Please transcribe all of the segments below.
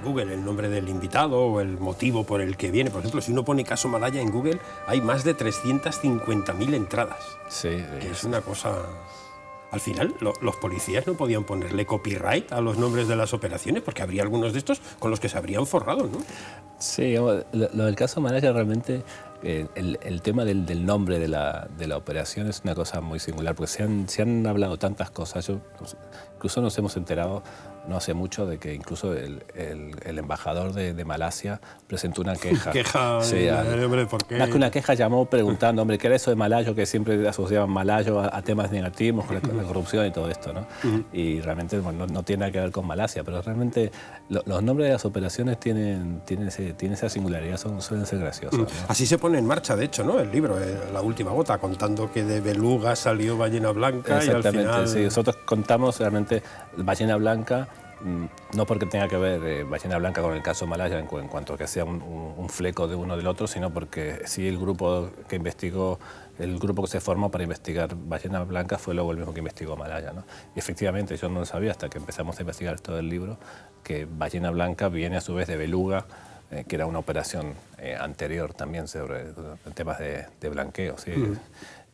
Google el nombre del invitado o el motivo por el que viene. Por ejemplo, si uno pone caso Malaya en Google, hay más de 350.000 entradas. Sí, que es una cosa... Al final, los policías no podían ponerle copyright a los nombres de las operaciones, porque habría algunos de estos con los que se habrían forrado, ¿no? Sí, lo del caso Malaya realmente, el tema del nombre de la operación es una cosa muy singular, porque se han hablado tantas cosas. Incluso nos hemos enterado no hace mucho de que incluso el embajador de Malasia presentó una queja. Queja, sí, hombre, ¿por qué? Más que una queja, llamó preguntando, hombre, ¿qué era eso de Malayo? Que siempre asociaban Malayo a temas negativos, con la corrupción y todo esto, ¿no? Y realmente bueno, no tiene nada que ver con Malasia, pero realmente los nombres de las operaciones tienen esa singularidad, suelen ser graciosos, ¿no? Así se pone en marcha, de hecho, ¿no? El libro, La última gota, contando que de Beluga salió Ballena Blanca y al final... Sí, nosotros contamos realmente Ballena Blanca, no porque tenga que ver Ballena Blanca con el caso Malaya en cuanto a que sea un fleco de uno del otro, sino porque sí el grupo que investigó, el grupo que se formó para investigar Ballena Blanca fue luego el mismo que investigó Malaya, ¿no? Y efectivamente yo no lo sabía hasta que empezamos a investigar esto del libro, que Ballena Blanca viene a su vez de Beluga, que era una operación anterior también sobre temas de blanqueo, ¿sí?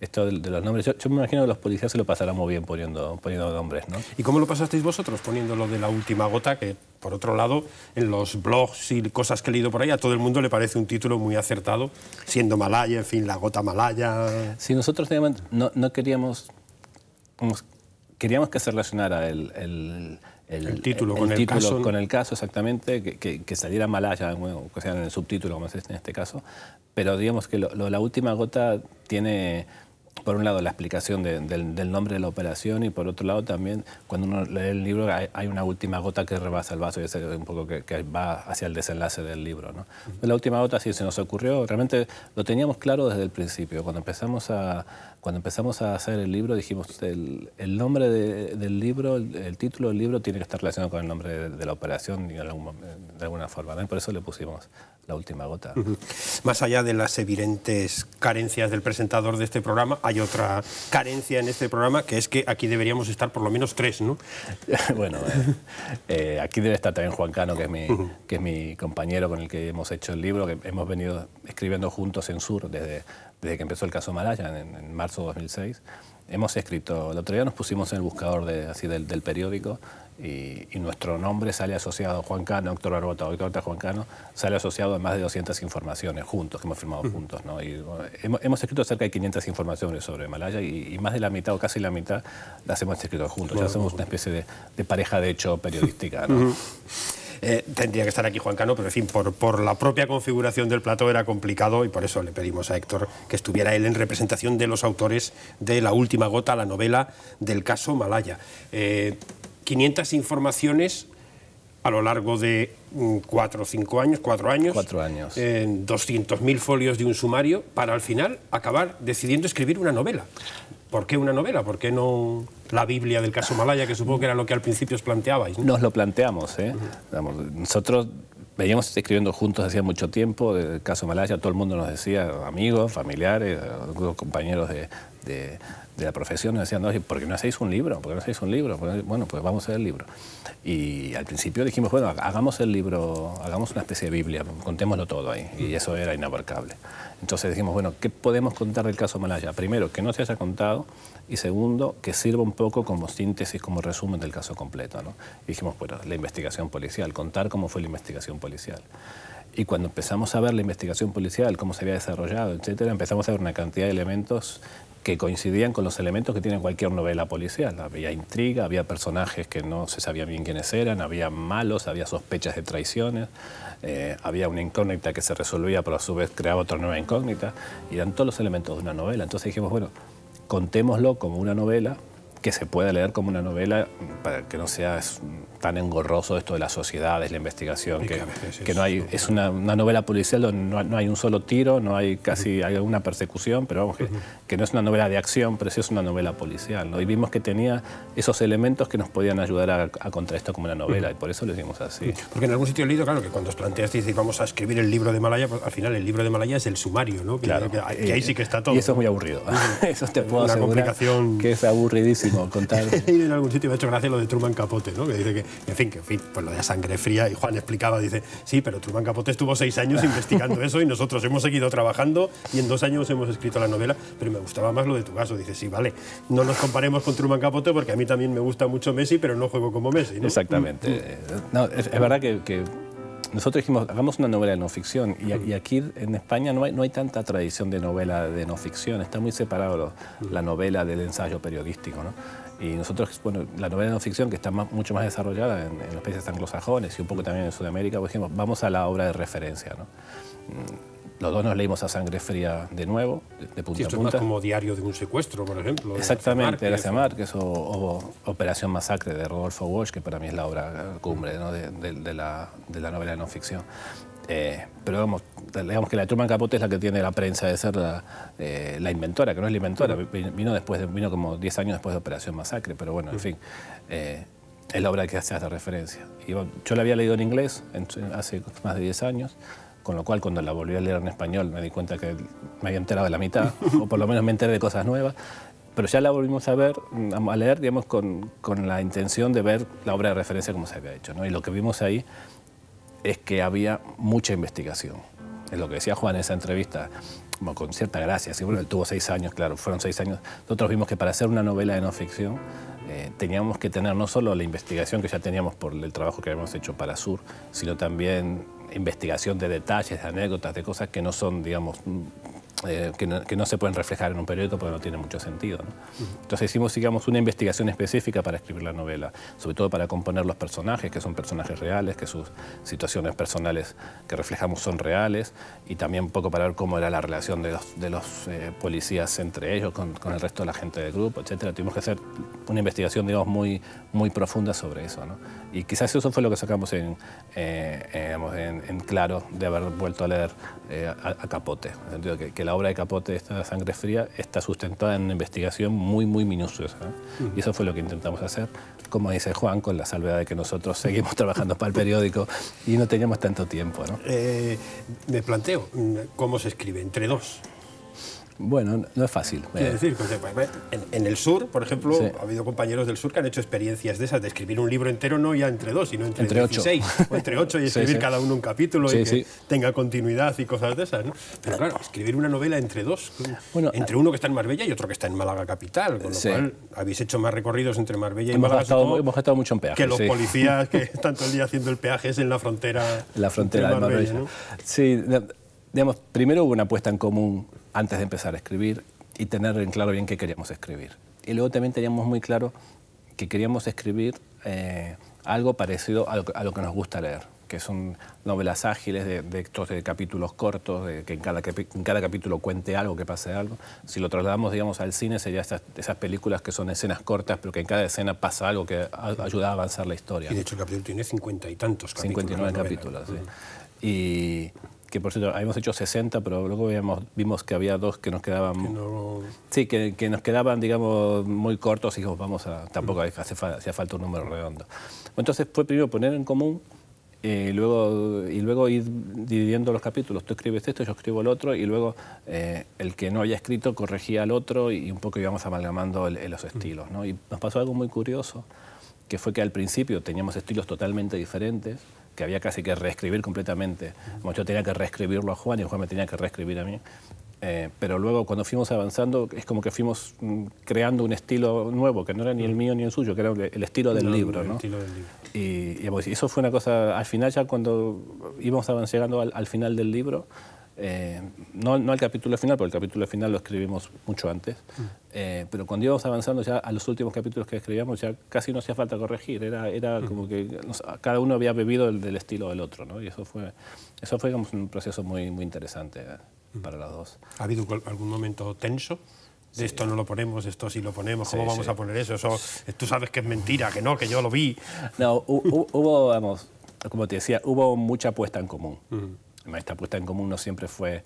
Esto de los nombres, yo me imagino que los policías se lo pasarán muy bien poniendo nombres, ¿no? ¿Y cómo lo pasasteis vosotros poniendo lo de La última gota? Que, por otro lado, en los blogs y cosas que he leído por ahí, a todo el mundo le parece un título muy acertado, siendo Malaya, en fin, La gota Malaya... Sí, nosotros no queríamos... Queríamos que se relacionara el título con el caso, exactamente, que saliera Malaya, bueno, que sea en el subtítulo, como es en este caso, pero digamos que La última gota tiene... Por un lado, la explicación del nombre de la operación y por otro lado también, cuando uno lee el libro, hay una última gota que rebasa el vaso y es un poco que va hacia el desenlace del libro, ¿no? La última gota sí se nos ocurrió, realmente lo teníamos claro desde el principio. Cuando empezamos a hacer el libro dijimos el nombre del libro, el título del libro tiene que estar relacionado con el nombre de la operación de alguna forma, ¿no? Y por eso le pusimos La última gota. Más allá de las evidentes carencias del presentador de este programa, hay otra carencia en este programa, que es que aquí deberíamos estar por lo menos 3, ¿no? Bueno, aquí debe estar también Juan Cano, que es mi compañero con el que hemos hecho el libro, que hemos venido escribiendo juntos en Sur desde que empezó el caso Malaya, en marzo de 2006. Hemos escrito, el otro día nos pusimos en el buscador del periódico y nuestro nombre sale asociado a Juan Cano, Héctor Barbota o Héctor Juan Cano, sale asociado a más de 200 informaciones juntos, que hemos firmado juntos, ¿no? Y hemos escrito cerca de 500 informaciones sobre Malaya y más de la mitad o casi la mitad las hemos escrito juntos. Ya somos una especie de pareja de hecho periodística, ¿no? Tendría que estar aquí Juan Cano, pero en fin, por la propia configuración del plató era complicado y por eso le pedimos a Héctor que estuviera él en representación de los autores de La última gota, la novela del caso Malaya. 500 informaciones a lo largo de 4 años, 4 años. 4 años. 200.000 folios de un sumario para al final acabar decidiendo escribir una novela. ¿Por qué una novela? ¿Por qué no la Biblia del caso Malaya, que supongo que era lo que al principio os planteabais, ¿no? Nos lo planteamos, ¿eh? Nosotros veníamos escribiendo juntos hacía mucho tiempo del caso Malaya, todo el mundo nos decía, amigos, familiares, algunos compañeros de la profesión nos decían, oye, ¿por qué no hacéis un libro? ¿Por qué no hacéis un libro? Bueno, pues vamos a hacer el libro. Y al principio dijimos, bueno, hagamos el libro, hagamos una especie de Biblia, contémoslo todo ahí, y eso era inabarcable. Entonces dijimos, bueno, ¿qué podemos contar del caso Malaya? Primero, que no se haya contado, y segundo, que sirva un poco como síntesis, como resumen del caso completo, ¿no? Y dijimos, bueno, la investigación policial, contar cómo fue la investigación policial. Y cuando empezamos a ver la investigación policial, cómo se había desarrollado, etcétera, empezamos a ver una cantidad de elementos que coincidían con los elementos que tiene cualquier novela policial. Había intriga, había personajes que no se sabía bien quiénes eran, había malos, había sospechas de traiciones, había una incógnita que se resolvía, pero a su vez creaba otra nueva incógnita, y eran todos los elementos de una novela. Entonces dijimos, bueno, contémoslo como una novela, que se pueda leer como una novela, para que no sea tan engorroso esto de las sociedades, la investigación, que no hay, es una novela policial donde no hay un solo tiro, no hay casi alguna persecución, pero vamos, que no es una novela de acción, pero sí es una novela policial, ¿no? Y vimos que tenía esos elementos que nos podían ayudar a contar esto como una novela, y por eso lo hicimos así. Porque en algún sitio he leído, claro, que cuando os planteasteis decir, vamos a escribir el libro de Malaya, pues al final el libro de Malaya es el sumario, ¿no? Claro. Que ahí sí que está todo. Y eso es muy aburrido. Eso te puedo asegurar complicación... que es aburridísimo contar. He leído en algún sitio, me ha hecho gracia lo de Truman Capote, ¿no? Que dice que En fin, pues lo de la sangre fría, y Juan explicaba, dice, sí, pero Truman Capote estuvo 6 años investigando eso y nosotros hemos seguido trabajando y en 2 años hemos escrito la novela, pero me gustaba más lo de tu caso. Dice, sí, vale, no nos comparemos con Truman Capote porque a mí también me gusta mucho Messi, pero no juego como Messi, ¿no? Exactamente. No, es verdad que nosotros dijimos, hagamos una novela de no ficción, y aquí en España no hay tanta tradición de novela de no ficción, está muy separado la novela del ensayo periodístico, ¿no? Y nosotros, bueno, la novela de no ficción, que está mucho más desarrollada en los países anglosajones y un poco también en Sudamérica, pues dijimos, vamos a la obra de referencia, ¿no? Los dos nos leímos A Sangre Fría de nuevo, de punta Sí, esto a punta. Es más como Diario de un secuestro, por ejemplo. Exactamente, de García Márquez o Operación Masacre de Rodolfo Walsh, que para mí es la obra cumbre, ¿no? de la novela de no ficción. Pero digamos que la de Truman Capote es la que tiene la prensa de ser la inventora, que no es la inventora, vino como 10 años después de Operación Masacre, pero bueno, en fin, es la obra que hace referencia. Y yo la había leído en inglés hace más de 10 años, con lo cual cuando la volví a leer en español me di cuenta que me había enterado de la mitad, o por lo menos me enteré de cosas nuevas, pero ya la volvimos a leer, digamos, con la intención de ver la obra de referencia como se había hecho, ¿no? Y lo que vimos ahí es que había mucha investigación. Es lo que decía Juan en esa entrevista, como con cierta gracia. Sí, bueno, él tuvo 6 años, claro, fueron 6 años. Nosotros vimos que para hacer una novela de no ficción teníamos que tener no solo la investigación que ya teníamos por el trabajo que habíamos hecho para Sur, sino también investigación de detalles, de anécdotas, de cosas que no son, digamos, que no se pueden reflejar en un periódico porque no tiene mucho sentido, ¿no? Entonces hicimos, digamos, una investigación específica para escribir la novela, sobre todo para componer los personajes, que son personajes reales, que sus situaciones personales que reflejamos son reales, y también un poco para ver cómo era la relación de los policías entre ellos, con el resto de la gente del grupo, etc. Tuvimos que hacer una investigación, digamos, muy profunda sobre eso, ¿no? Y quizás eso fue lo que sacamos en claro de haber vuelto a leer a Capote, en el sentido que la obra de Capote, esta Sangre Fría, está sustentada en una investigación muy minuciosa, ¿no? Y eso fue lo que intentamos hacer, como dice Juan, con la salvedad de que nosotros seguimos trabajando para el periódico y no teníamos tanto tiempo, ¿no? Me planteo, ¿cómo se escribe? ¿Entre dos? Bueno, no es fácil. Quiero decir, en el sur, por ejemplo, sí, ha habido compañeros del sur que han hecho experiencias de esas, de escribir un libro entero no ya entre 2, sino entre 16 o entre 8 y escribir sí, cada uno un capítulo sí, y que tenga continuidad y cosas de esas, ¿no? Pero claro, escribir una novela entre 2, bueno, entre uno que está en Marbella y otro que está en Málaga capital, con lo cual habéis hecho más recorridos entre Marbella y Málaga. Hemos gastado mucho en peaje. Que los policías que están todo el día haciendo el peaje es en la frontera. La frontera de Marbella, ¿no? Sí, digamos, primero hubo una apuesta en común antes de empezar a escribir y tener en claro bien qué queríamos escribir. Y luego también teníamos muy claro que queríamos escribir algo parecido a lo que nos gusta leer, que son novelas ágiles de capítulos cortos, que en cada capítulo cuente algo, que pase algo. Si lo trasladamos, digamos, al cine, serían esas películas que son escenas cortas, pero que en cada escena pasa algo que ayuda a avanzar la historia. Y de hecho el capítulo tiene 50 y tantos capítulos. 59 capítulos, sí. Y que por cierto, habíamos hecho 60, pero luego vimos que había 2 que nos quedaban... Sí, que nos quedaban, digamos, muy cortos y dijimos, tampoco hacía falta un número redondo. Entonces fue primero poner en común y luego ir dividiendo los capítulos. Tú escribes esto, yo escribo el otro, y luego el que no había escrito corregía al otro y un poco íbamos amalgamando los estilos, ¿no? Y nos pasó algo muy curioso, que fue que al principio teníamos estilos totalmente diferentes, que había casi que reescribir completamente. Como yo tenía que reescribirlo a Juan y Juan me tenía que reescribir a mí. Pero luego cuando fuimos avanzando es como que fuimos creando un estilo nuevo, que no era ni el mío ni el suyo, que era el estilo del libro, ¿no? Y eso fue una cosa, al final ya cuando íbamos llegando al final del libro, no al capítulo final, porque el capítulo final lo escribimos mucho antes, pero cuando íbamos avanzando ya a los últimos capítulos que escribíamos ya casi no hacía falta corregir, era como que cada uno había bebido del estilo del otro, ¿no? Y eso fue digamos, un proceso muy interesante para los dos. ¿Ha habido algún momento tenso? De esto no lo ponemos, esto sí lo ponemos, ¿cómo vamos a poner eso? Tú sabes que es mentira, que no, que yo lo vi. No, hubo, vamos, como te decía, hubo mucha puesta en común. Esta puesta en común no siempre fue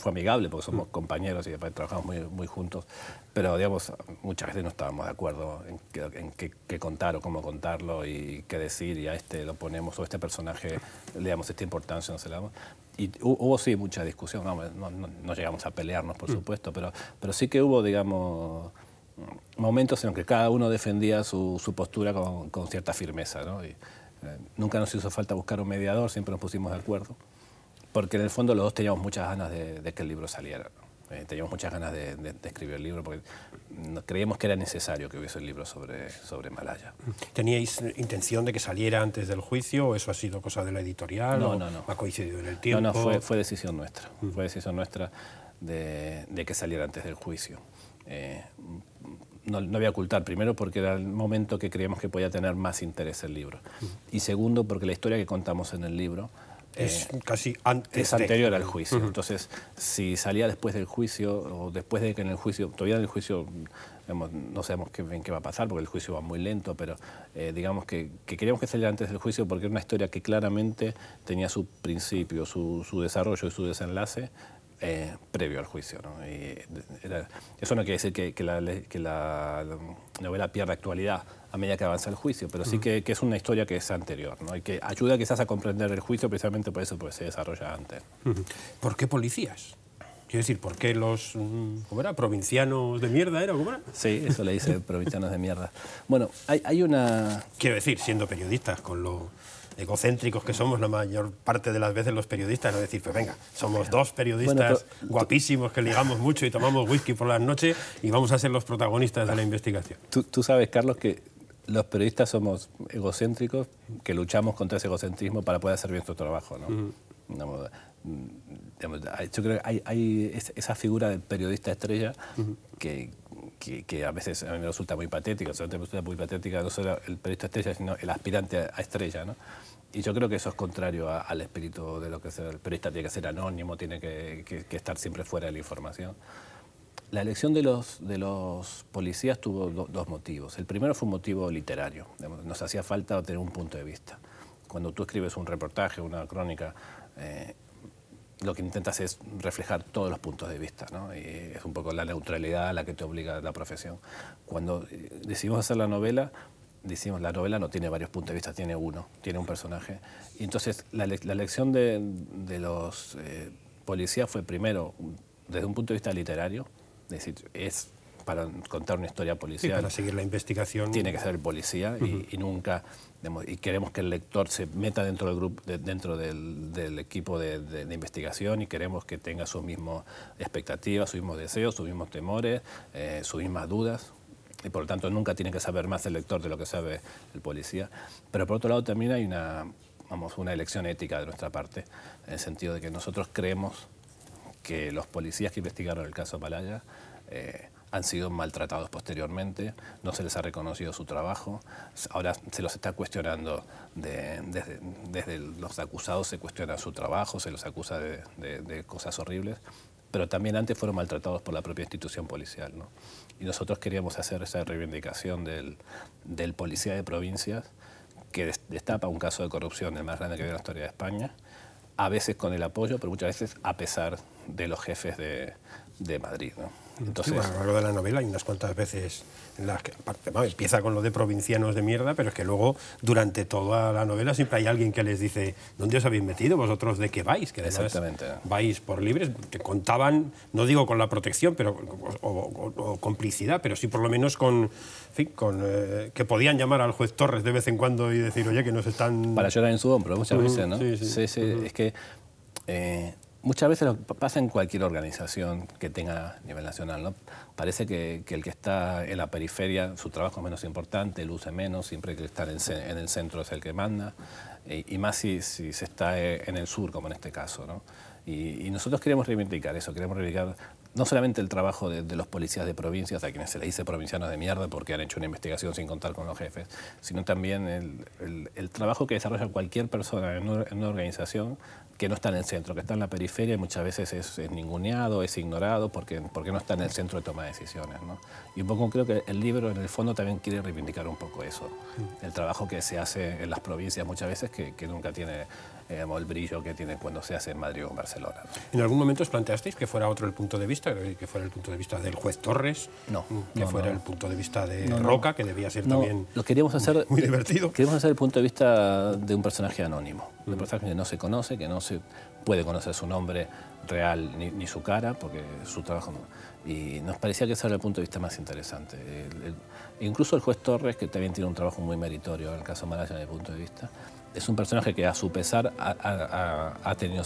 amigable, porque somos compañeros y después trabajamos muy juntos, pero digamos, muchas veces no estábamos de acuerdo en qué contar o cómo contarlo y qué decir, y a este lo ponemos, o a este personaje le damos esta importancia, no se la damos. Y hubo sí mucha discusión, no llegamos a pelearnos, por supuesto, pero sí que hubo, digamos, momentos en los que cada uno defendía su postura con cierta firmeza, ¿no? Y, nunca nos hizo falta buscar un mediador, siempre nos pusimos de acuerdo, porque en el fondo los dos teníamos muchas ganas de que el libro saliera, ¿no? Teníamos muchas ganas de escribir el libro porque creíamos que era necesario que hubiese el libro sobre Malaya. ¿Teníais intención de que saliera antes del juicio o eso ha sido cosa de la editorial? No. ¿Ha coincidido en el tiempo? No, fue decisión nuestra. Fue decisión nuestra de que saliera antes del juicio. No voy a ocultar, primero porque era el momento que creíamos que podía tener más interés el libro. Y segundo porque la historia que contamos en el libro es casi antes es anterior al juicio. Entonces, si salía después del juicio o después de que en el juicio, todavía en el juicio digamos, no sabemos en qué va a pasar porque el juicio va muy lento, pero digamos que queríamos que saliera antes del juicio porque era una historia que claramente tenía su principio, su desarrollo y su desenlace previo al juicio, ¿no? Y eso no quiere decir que la novela pierda actualidad a medida que avanza el juicio, pero sí que es una historia que es anterior, ¿no? Y que ayuda quizás a comprender el juicio precisamente por eso, porque se desarrolla antes. ¿Por qué policías? Quiero decir, ¿por qué los ¿cómo era? ¿Provincianos de mierda era? ¿Cómo era? Sí, eso le dice provincianos de mierda. Bueno, hay una... Quiero decir, siendo periodistas, con lo egocéntricos que somos la mayor parte de las veces los periodistas, no decir, pues venga, somos dos periodistas guapísimos que ligamos mucho y tomamos whisky por las noches y vamos a ser los protagonistas de la investigación. Tú sabes, Carlos, que los periodistas somos egocéntricos, que luchamos contra ese egocentrismo para poder hacer bien nuestro trabajo, ¿no? Yo creo que hay esa figura del periodista estrella que a veces a mí me resulta muy patética, me resulta muy patética no solo el periodista estrella, sino el aspirante a estrella, ¿no? Y yo creo que eso es contrario al espíritu de lo que es el periodista. Tiene que ser anónimo, tiene que estar siempre fuera de la información. La elección de los policías tuvo dos motivos. El primero fue un motivo literario. Nos hacía falta tener un punto de vista. Cuando tú escribes un reportaje, una crónica, lo que intentas es reflejar todos los puntos de vista, ¿no? Y es un poco la neutralidad a la que te obliga la profesión. Cuando decidimos hacer la novela, decimos la novela no tiene varios puntos de vista, tiene uno, tiene un personaje. Y entonces la elección de los policías fue primero desde un punto de vista literario, es decir, es para contar una historia policial. Sí, para seguir la investigación. Tiene que ser el policía y nunca... y queremos que el lector se meta dentro del grupo, dentro del equipo de investigación y queremos que tenga sus mismas expectativas, sus mismos deseos, sus mismos temores, sus mismas dudas. Y por lo tanto nunca tiene que saber más el lector de lo que sabe el policía. Pero por otro lado también hay una elección ética de nuestra parte, en el sentido de que nosotros creemos que los policías que investigaron el caso Malaya han sido maltratados posteriormente, no se les ha reconocido su trabajo, ahora se los está cuestionando, desde los acusados se cuestiona su trabajo, se los acusa de cosas horribles, pero también antes fueron maltratados por la propia institución policial, ¿no? Y nosotros queríamos hacer esa reivindicación del policía de provincias que destapa un caso de corrupción el más grande que hay en la historia de España, a veces con el apoyo, pero muchas veces a pesar de los jefes de Madrid, ¿no? Entonces, sí, bueno, a lo largo de la novela hay unas cuantas veces en las que empieza con lo de provincianos de mierda, pero es que luego durante toda la novela siempre hay alguien que les dice ¿dónde os habéis metido? ¿Vosotros de qué vais? Que exactamente. Vais por libres, que contaban, no digo con la protección pero o complicidad, pero sí por lo menos con que podían llamar al juez Torres de vez en cuando y decir, oye, que nos están... Para llorar en su hombro muchas veces, ¿no? Sí. Es que... muchas veces pasa en cualquier organización que tenga a nivel nacional, ¿no? Parece que el que está en la periferia, su trabajo es menos importante, luce menos, siempre que está en el centro es el que manda, y más si se está en el sur, como en este caso, ¿no? Y nosotros queremos reivindicar eso, queremos reivindicar no solamente el trabajo de los policías de provincias, a quienes se les dice provincianos de mierda porque han hecho una investigación sin contar con los jefes, sino también el trabajo que desarrolla cualquier persona en una organización que no está en el centro, que está en la periferia y muchas veces es ninguneado, es ignorado porque no está en el centro de toma de decisiones, ¿no? Y un poco creo que el libro en el fondo también quiere reivindicar un poco eso, el trabajo que se hace en las provincias muchas veces que nunca tiene el brillo que tiene cuando se hace en Madrid o en Barcelona, ¿no? ¿En algún momento os planteasteis que fuera otro el punto de vista, que fuera el punto de vista del juez Torres? No. Que fuera el punto de vista de Roca, que debía ser también lo queríamos hacer, muy divertido. Queríamos hacer el punto de vista de un personaje anónimo. un personaje que no se conoce, que no se puede conocer su nombre real ni su cara, porque su trabajo no. Y nos parecía que ese era el punto de vista más interesante. Incluso el juez Torres, que también tiene un trabajo muy meritorio en el caso Malaya desde el punto de vista, es un personaje que a su pesar ha tenido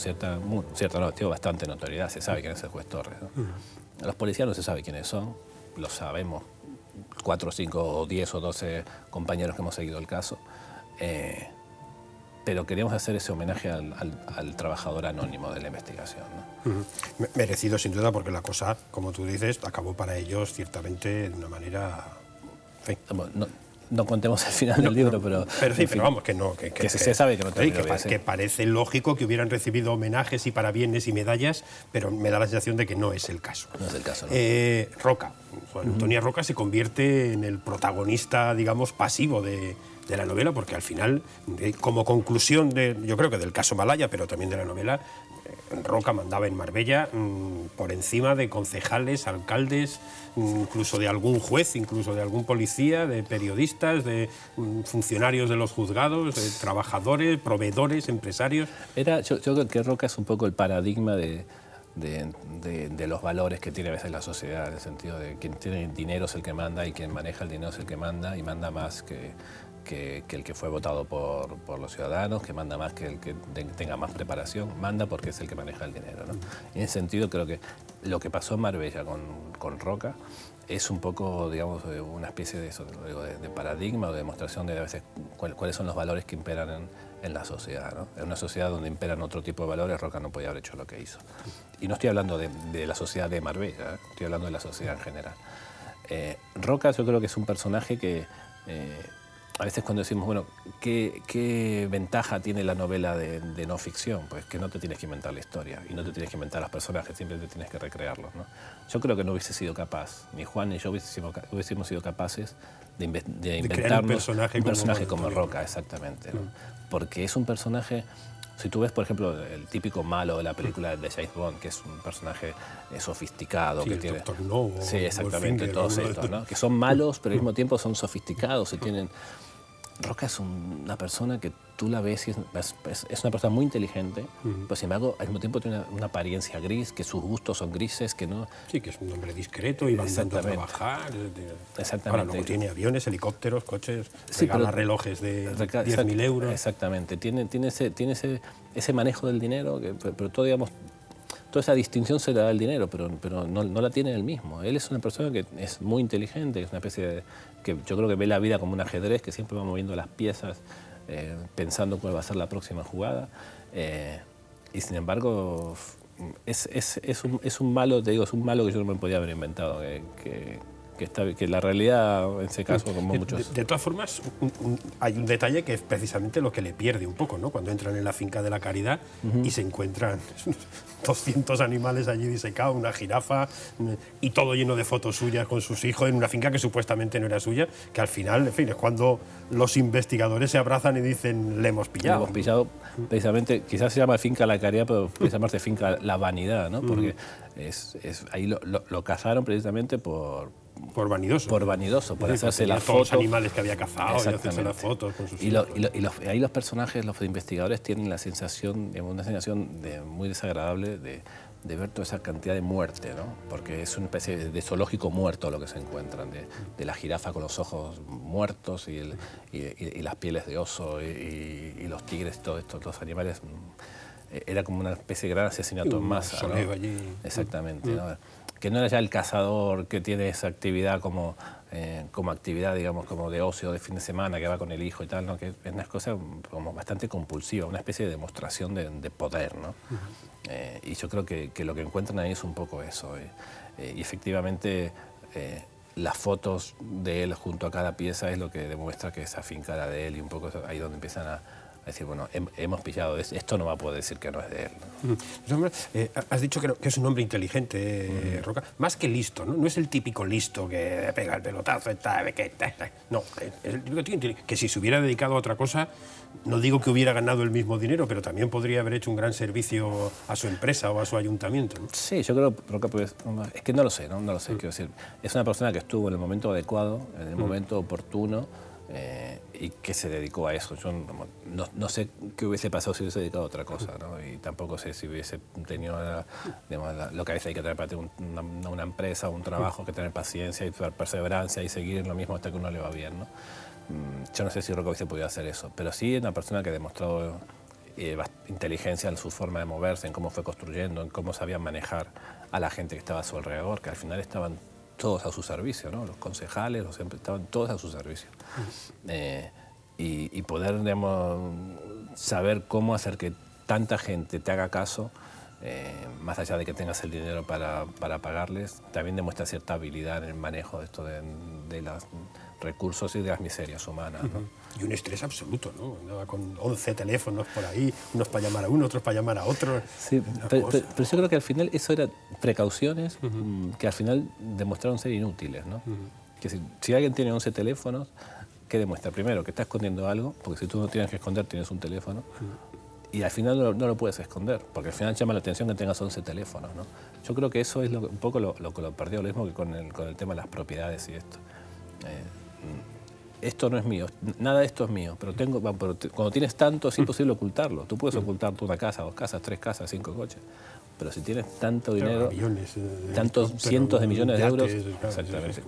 bastante notoriedad. Se sabe quién es el juez Torres, ¿no? Los policías no se sabe quiénes son, lo sabemos 4, 5, o 10 o 12 compañeros que hemos seguido el caso. Pero queríamos hacer ese homenaje al trabajador anónimo de la investigación, ¿no? Merecido sin duda, porque la cosa, como tú dices, acabó para ellos ciertamente de una manera... En fin. No contemos el final del libro, pero... Pero sí, en fin, pero vamos, que se sabe que no terminó bien, que parece lógico que hubieran recibido homenajes y parabienes y medallas, pero me da la sensación de que no es el caso. No es el caso, ¿no? Roca, Juan Antonio Roca se convierte en el protagonista, digamos, pasivo de la novela, porque al final, como conclusión, yo creo que del caso Malaya, pero también de la novela, Roca mandaba en Marbella por encima de concejales, alcaldes, incluso de algún juez, incluso de algún policía, de periodistas, de funcionarios de los juzgados, de trabajadores, proveedores, empresarios. Yo creo que Roca es un poco el paradigma de los valores que tiene a veces la sociedad, en el sentido de quien tiene dinero es el que manda y quien maneja el dinero es el que manda, y manda más que el que fue votado por los ciudadanos, que manda más que el que tenga más preparación, manda porque es el que maneja el dinero, ¿no? Y en ese sentido creo que lo que pasó en Marbella con Roca es un poco, digamos, una especie de eso, de paradigma o de demostración de a veces cuáles son los valores que imperan en la sociedad, ¿no? En una sociedad donde imperan otro tipo de valores, Roca no podía haber hecho lo que hizo. Y no estoy hablando de la sociedad de Marbella, estoy hablando de la sociedad en general. Roca yo creo que es un personaje que... a veces cuando decimos, bueno, ¿qué ventaja tiene la novela de no ficción? Pues que no te tienes que inventar la historia y no te tienes que inventar los personajes, siempre te tienes que recrearlos, ¿no? Yo creo que no hubiese sido capaz, ni Juan ni yo hubiésemos sido capaces de inventarnos un personaje como Roca, exactamente, ¿no? Porque es un personaje... Si tú ves, por ejemplo, el típico malo de la película de James Bond, que es un personaje sofisticado, sí, que tiene... Dr. No, sí, exactamente, todos estos, ¿no? Que son malos, pero al mismo tiempo son sofisticados y tienen... Roca es una persona que tú la ves y es una persona muy inteligente, pero sin embargo al mismo tiempo tiene una apariencia gris, que sus gustos son grises, que no... Sí, que es un hombre discreto y va andando a trabajar. Exactamente. Ahora luego tiene aviones, helicópteros, coches, sí, regala relojes de 10.000 euros. Exactamente, tiene ese manejo del dinero, pero todo, digamos, toda esa distinción se le da el dinero, pero no la tiene él mismo. Él es una persona que es muy inteligente, es una especie de... que yo creo que ve la vida como un ajedrez, que siempre va moviendo las piezas, pensando cuál va a ser la próxima jugada. Y sin embargo, es un malo, te digo, es un malo que yo no me podía haber inventado, que la realidad, en ese caso, como muchos... De todas formas, hay un detalle que es precisamente lo que le pierde un poco, ¿no? Cuando entran en la finca de la Caridad y se encuentran 200 animales allí disecados, una jirafa y todo lleno de fotos suyas con sus hijos en una finca que supuestamente no era suya, que al final, en fin, es cuando los investigadores se abrazan y dicen, le hemos pillado. Le hemos pillado, precisamente, quizás se llama finca la Caridad, pero puede llamarse finca la vanidad, ¿no? Porque ahí lo cazaron precisamente por vanidoso. Por vanidoso, por hacerse la foto. Todos los animales que había cazado y hacerse las fotos con sus hijos. Ahí los personajes, los investigadores tienen la sensación, una sensación muy desagradable de ver toda esa cantidad de muerte, ¿no? Porque es una especie de zoológico muerto lo que se encuentran, de la jirafa con los ojos muertos y las pieles de oso y los tigres, todos estos los animales. Era como una especie de gran asesinato en masa, ¿no? Allí. Exactamente, ¿no? Que no era ya el cazador que tiene esa actividad como actividad, digamos, como de ocio de fin de semana, que va con el hijo y tal, ¿no? Que es una cosa como bastante compulsiva, una especie de demostración de poder, ¿no? Y yo creo que lo que encuentran ahí es un poco eso. Y efectivamente las fotos de él junto a cada pieza es lo que demuestra que esa finca era de él, y un poco ahí donde empiezan a decir, bueno, hemos pillado, esto no va a poder decir que no es de él. Has dicho que es un hombre inteligente, Roca, más que listo, ¿no? No es el típico listo que pega el pelotazo, no, que si se hubiera dedicado a otra cosa, no digo que hubiera ganado el mismo dinero, pero también podría haber hecho un gran servicio a su empresa o a su ayuntamiento, ¿no? Sí, yo creo, Roca, pues, es que no lo sé, quiero decir, es una persona que estuvo en el momento adecuado, en el momento oportuno, y que se dedicó a eso. Yo no sé qué hubiese pasado si hubiese dedicado a otra cosa, ¿no? Y tampoco sé si hubiese tenido lo que a veces hay que tener para tener una empresa, un trabajo, que tener paciencia y perseverancia y seguir lo mismo hasta que uno le va bien, ¿no? Yo no sé si Rocco hubiese podido hacer eso, pero sí es una persona que ha demostrado inteligencia en su forma de moverse, en cómo fue construyendo, en cómo sabía manejar a la gente que estaba a su alrededor, que al final estaban todos a su servicio, ¿no? Los concejales, estaban todos a su servicio. Y poder, digamos, saber cómo hacer que tanta gente te haga caso, más allá de que tengas el dinero para pagarles, también demuestra cierta habilidad en el manejo de esto de los recursos y de las miserias humanas, ¿no? Y un estrés absoluto, ¿no? Andaba con 11 teléfonos por ahí, unos para llamar a uno, otros para llamar a otro. Sí, pero yo creo que al final eso eran precauciones que al final demostraron ser inútiles, ¿no? Que si alguien tiene 11 teléfonos, ¿qué demuestra? Primero, que está escondiendo algo, porque si tú no tienes que esconder, tienes un teléfono. Y al final no lo puedes esconder, porque al final llama la atención que tengas 11 teléfonos, ¿no? Yo creo que eso es un poco lo que lo perdió, lo mismo que con el tema de las propiedades y esto. Esto no es mío, nada de esto es mío, pero cuando tienes tanto es imposible ocultarlo. Tú puedes ocultar una casa, 2 casas, 3 casas, 5 coches, pero si tienes tanto dinero, tantos cientos de millones de euros, exactamente,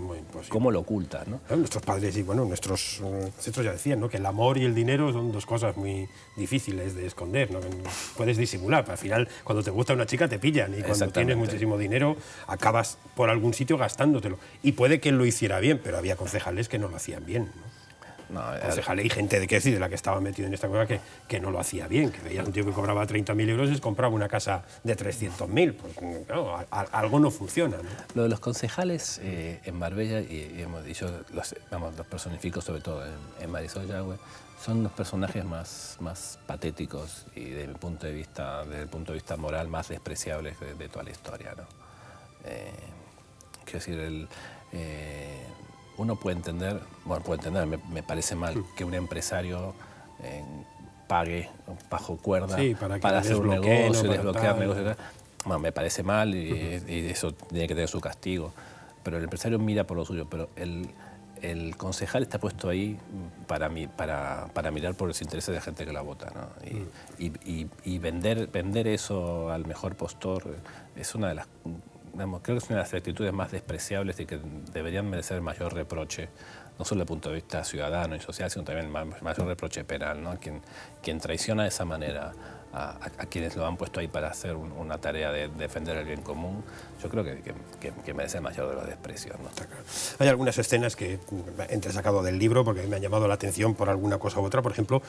¿cómo lo ocultas, no? Nuestros padres y bueno, nuestros ya decían, ¿no? Que el amor y el dinero son 2 cosas muy difíciles de esconder, ¿no? Que puedes disimular, pero al final cuando te gusta una chica te pillan y cuando tienes muchísimo dinero acabas por algún sitio gastándotelo. Y puede que él lo hiciera bien, pero había concejales que no lo hacían bien, ¿no? Concejales y gente de la que estaba metido en esta cosa que no lo hacía bien, que veías un tío que cobraba 30.000 euros y compraba una casa de 300.000, pues claro, algo no funciona, ¿no? Lo de los concejales en Marbella, y hemos dicho, los personifico sobre todo en Marisol Yagüe, son los personajes más patéticos y desde el punto de vista moral más despreciables de toda la historia, ¿no? Quiero decir, uno puede entender, me parece mal que un empresario pague bajo cuerda para hacer un negocio, desbloquear negocios. Bueno, me parece mal y eso tiene que tener su castigo. Pero el empresario mira por lo suyo, pero el concejal está puesto ahí para mirar por los intereses de la gente que la vota, ¿no? Y vender eso al mejor postor es una de las... creo que es una de las actitudes más despreciables y que deberían merecer mayor reproche, no solo desde el punto de vista ciudadano y social, sino también mayor reproche penal, ¿no? Quien traiciona de esa manera a quienes lo han puesto ahí para hacer una tarea de defender el bien común, yo creo que merece el mayor de los desprecios, ¿no? Hay algunas escenas que he entresacado del libro porque me han llamado la atención por alguna cosa u otra. Por ejemplo,